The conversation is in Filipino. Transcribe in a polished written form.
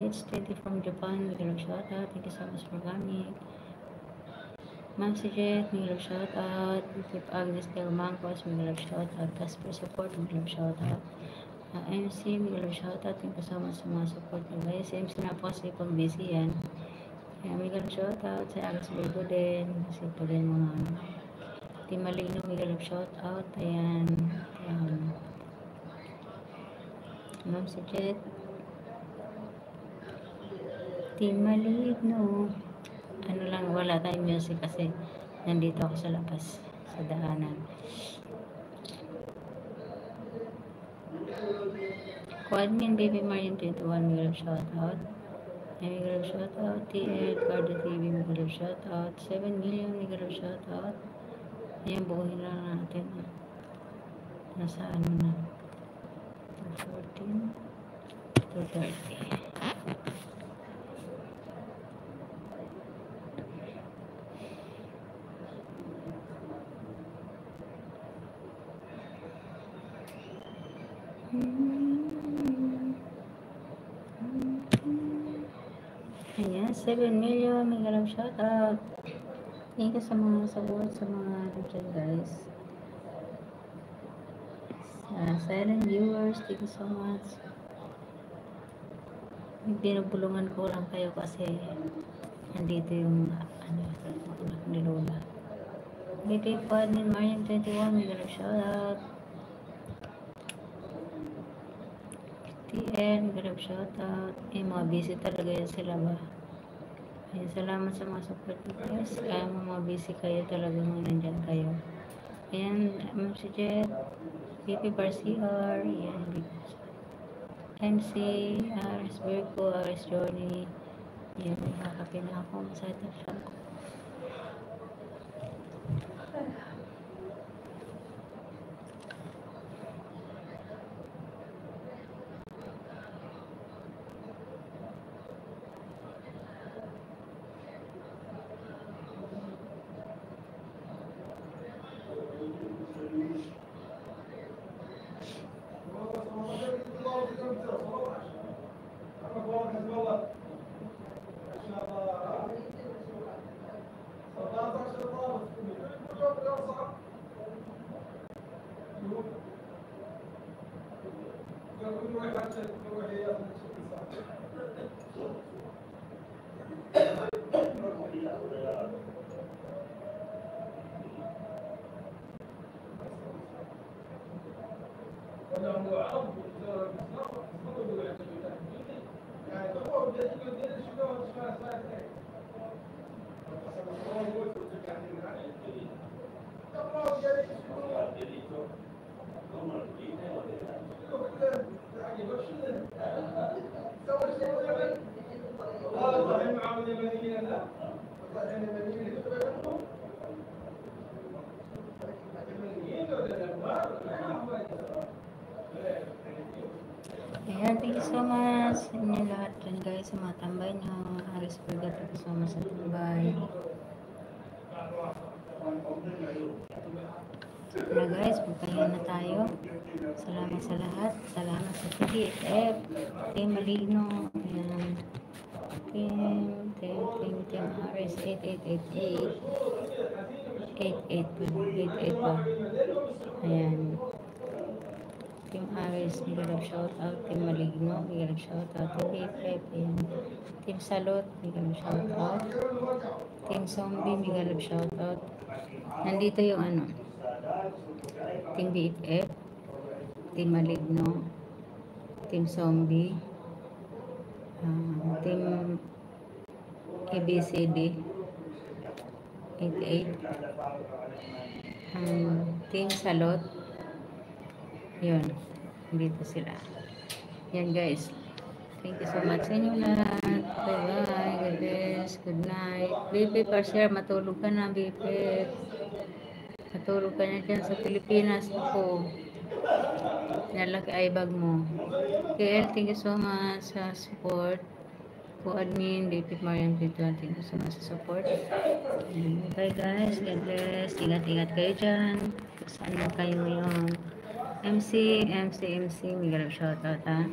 Kids 20 from Japan, big love shout out. Thank you so much for coming. Ma'am si Jet, big love shout out. Tip Agnes Del Mancos, big love shout out. Casper Support, big love shout out. MC, big love shout out. Thank you so much sa mga support nyo guys. MC na po kasi pang busy yan. Kaya big love shout out sa Alex Virgo din. Kasi po din mga Team Maligno, big love shout out. Ayan. Ma'am si Jet. Team Maligno. Ano lang, wala tayong music kasi nandito ako sa labas, sa daanan. Coadmin Baby Marian 21, big love shout out. Big love shout out. TL, Cardo TV, big love shout out. 7 million, big love shout out. Ayan, buuhin lang natin. Nasa ano na. 214, 230. Ayan, 7 million, mega love shout out. Thank you sa mga support, sa mga dyan guys. Silent viewers, thank you so much. Binubulungan ko lang kayo kasi nandito yung anak ni Lola. Baby Coadmin Marian 21, mega love shout out. TN, grab shoutout. Mga busy talaga yan sila ba? Ayan, salamat sa mga support guys. Kaya mga busy kayo talaga nandyan kayo. Ayan, Ma'am si Jet, BP Barciar, ayan, MC, RS Virgo, RS Johnny. Ayan, nakakapi na ako. Masaya siya ako. Ayan, thank you so much sa inyo lahat dyan guys, sa mga tambay nyo. Aris Virgo, thank you so much sa tambay. Na guys, magpahinga na tayo. Salamat sa lahat. Salamat sa TDF, Team Maligno, ayan. Team RS 8888 881 ayan. Team Aris, mega love shout out. Team Maligno, mega love shout out. Team BFF, ayan. Team Salot, mega love shout out. Team Zombie, mega love shout out. Nandito yung Team BFF, Team Maligno, Team Zombie, Team ABCD 88, Team Salot. Yun, dito sila. Yan guys, thank you so much sa inyo lahat. Bye bye, God bless, good night. BP Parsier, matulog ka na BP. Matulog ka na dyan sa Pilipinas ako. Nalaki ay bag mo. KL, thank you so much sa support. Co-admin, BP Marian 21, thank you so much sa support. Bye guys, God bless. Ingat-ingat kayo dyan. Saan na kayo ngayon? MC, mega love shoutout ha.